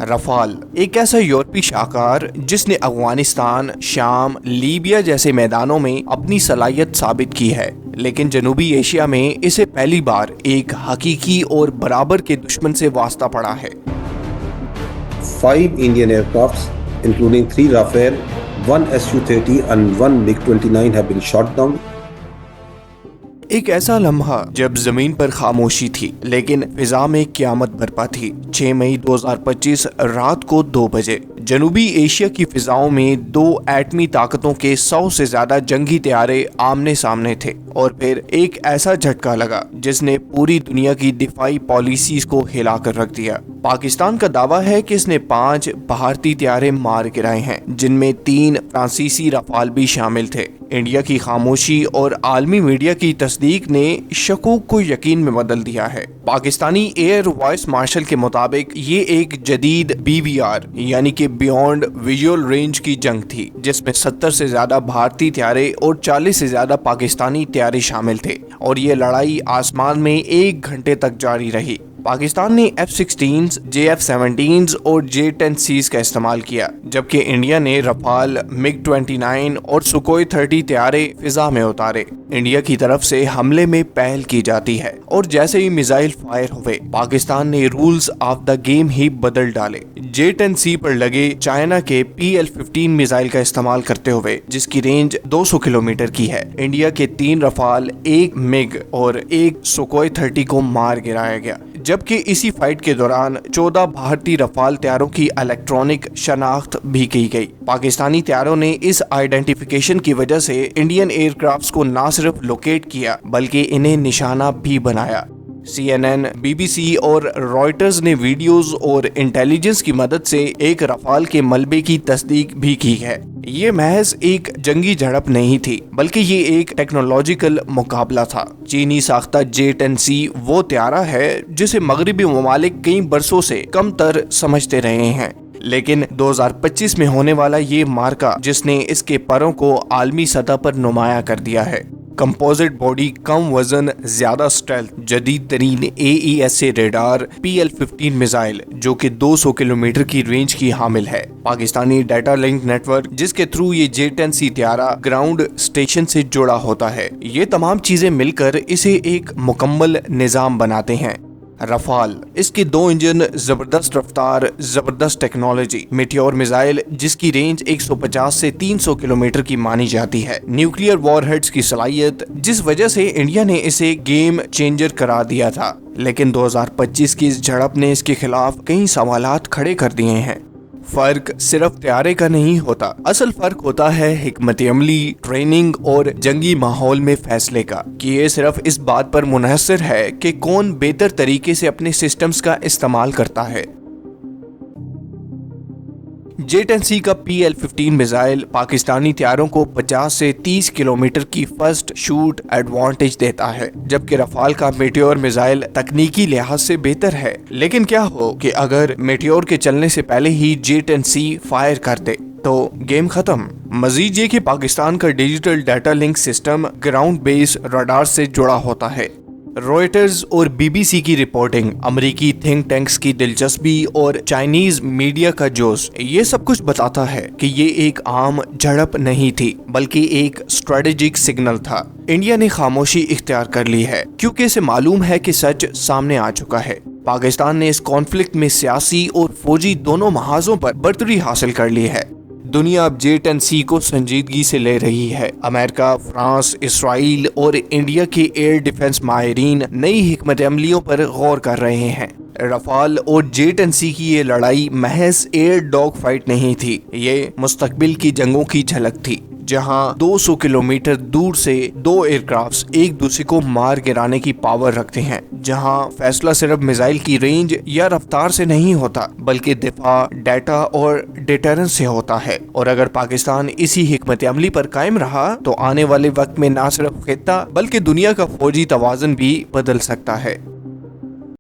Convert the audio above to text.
Rafale ایک ایسا یورپی شاہکار جس نے افغانستان، شام، لیبیا جیسے میدانوں میں اپنی صلاحیت ثابت کی ہے، لیکن جنوبی ایشیا میں اسے پہلی بار ایک حقیقی اور برابر کے دشمن سے واسطہ پڑا ہے۔ 5 Indian aircrafts, including 3 Rafale, 1 Su-30 and 1 MiG-29 have been shot down. ایک ایسا لمحہ جب زمین پر خاموشی تھی لیکن فضا میں قیامت برپا تھی۔ 6 مئی 2025 رات کو 2 بجے جنوبی ایشیا کی فضاؤں میں 2 ایٹمی طاقتوں کے 100 سے زیادہ جنگی طیارے آمنے سامنے تھے، اور پھر ایک ایسا جھٹکا لگا جس نے پوری دنیا کی دفاعی پالیسیز کو ہلا کر رکھ دیا۔ پاکستان کا دعویٰ ہے کہ اس نے 5 بھارتی طیارے مار گرائے ہیں، جن میں 3 فرانسیسی رفال بھی شامل تھے۔ انڈیا کی خاموشی اور عالمی میڈیا کی تصدیق نے شکوک کو یقین میں بدل دیا ہے۔ Pakistani air vice marshal K مطابق یہ ایک جدید BVR یعنی کہ بیونڈ ویژول رینج کی جنگ تھی، جس میں 70 سے زیادہ بھارتی طیارے اور 40 سے زیادہ پاکستانی طیارے شامل تھے، اور یہ لڑائی آسمان میں 1 گھنٹے تک جاری رہی۔ پاکستان نے F-16s، JF-17s اور J-10Cs کا استعمال کیا، جبکہ انڈیا نے رفال، MiG-29 اور سکوئی 30 طیارے فضا میں اتارے۔ انڈیا کی طرف سے حملے میں پہل کی جاتی ہے، اور جیسے ہی میزائل فائر ہوئے پاکستان نے رولز آف دا گیم ہی بدل ڈالے۔ J-10C پر لگے چائنا کے PL-15 میزائل کا استعمال کرتے ہوئے، جس کی رینج 200 کلومیٹر کی ہے، انڈیا کے 3 رفال، 1 MiG اور 1 سکوئی 30 کو مار گرایا گیا، جبکہ اسی فائٹ کے دوران 14 بھارتی رفال طیاروں کی الیکٹرانک شناخت بھی کی گئی۔ پاکستانی طیاروں نے اس آئیڈینٹیفیکیشن کی وجہ سے انڈین ایئر کرافٹس کو نہ صرف لوکیٹ کیا بلکہ انہیں نشانہ بھی بنایا۔ CNN، BBC اور رائٹرز نے ویڈیوز اور انٹیلیجنس کی مدد سے ایک رفال کے ملبے کی تصدیق بھی کی ہے۔ یہ محض ایک جنگی جھڑپ نہیں تھی، بلکہ یہ ایک ٹیکنالوجیکل مقابلہ تھا۔ چینی ساختہ J-10C وہ طیارہ ہے جسے مغربی ممالک کئی برسوں سے کم تر سمجھتے رہے ہیں، لیکن 2025 میں ہونے والا یہ مارکا جس نے اس کے پروں کو عالمی سطح پر نمایاں کر دیا ہے۔ کمپوزٹ باڈی، کم وزن، زیادہ سٹیلتھ، جدید ترین AESA ریڈار، PL-15 میزائل جو کہ 200 کلومیٹر کی رینج کی حامل ہے، Pakistani data link network جس کے تھرو یہ J-10C طیارہ گراؤنڈ اسٹیشن سے جڑا ہوتا ہے، یہ تمام چیزیں مل کر اسے ایک مکمل نظام بناتے ہیں۔ رفال، اس کے 2 انجن، زبردست رفتار، زبردست ٹیکنالوجی، میٹیور میزائل جس کی رینج 150 سے 300 کلومیٹر کی مانی جاتی ہے، نیوکلیئر وار ہیڈز کی صلاحیت جس وجہ سے انڈیا نے اسے گیم چینجر قرار دیا تھا، لیکن 2025 کی اس جھڑپ نے اس کے خلاف کئی سوالات کھڑے کر دیے ہیں۔ فرق صرف طیارے کا نہیں ہوتا، اصل فرق ہوتا ہے حکمت عملی، ٹریننگ اور جنگی ماحول میں فیصلے کا، کہ یہ صرف اس بات پر منحصر ہے کہ کون بہتر طریقے سے اپنے سسٹمز کا استعمال کرتا ہے۔ J-10C کا PL-15 میزائل پاکستانی طیاروں کو 50 سے 30 کلومیٹر کی فرسٹ شوٹ ایڈوانٹیج دیتا ہے، جبکہ رفال کا میٹیور میزائل تکنیکی لحاظ سے بہتر ہے۔ لیکن کیا ہو کہ اگر میٹیور کے چلنے سے پہلے ہی J-10C فائر کر دے تو گیم ختم۔ مزید یہ کہ پاکستان کا digital data link system ground base radar سے جڑا ہوتا ہے۔ رائٹرز اور BBC کی رپورٹنگ، امریکی تھنک ٹینکس کی دلچسپی اور چائنیز میڈیا کا جوش، یہ سب کچھ بتاتا ہے کہ یہ ایک عام جھڑپ نہیں تھی بلکہ ایک اسٹریٹجک سگنل تھا۔ انڈیا نے خاموشی اختیار کر لی ہے کیونکہ اسے معلوم ہے کہ سچ سامنے آ چکا ہے۔ پاکستان نے اس کانفلکٹ میں سیاسی اور فوجی دونوں محاذوں پر برتری حاصل کر لی ہے۔ دنیا اب J-10C کو سنجیدگی سے لے رہی ہے۔ امریکہ، فرانس، اسرائیل اور انڈیا کے ایئر ڈیفنس ماہرین نئی حکمت عملیوں پر غور کر رہے ہیں۔ رفال اور J-10C کی یہ لڑائی محض ایئر ڈاگ فائٹ نہیں تھی، یہ مستقبل کی جنگوں کی جھلک تھی، جہاں 200 کلومیٹر دور سے 2 ایئر کرافٹس ایک دوسرے کو مار گرانے کی پاور رکھتے ہیں، جہاں فیصلہ صرف میزائل کی رینج یا رفتار سے نہیں ہوتا بلکہ دفاع، ڈیٹا اور ڈیٹرنس سے ہوتا ہے۔ اور اگر پاکستان اسی حکمت عملی پر قائم رہا تو آنے والے وقت میں نہ صرف خطہ بلکہ دنیا کا فوجی توازن بھی بدل سکتا ہے۔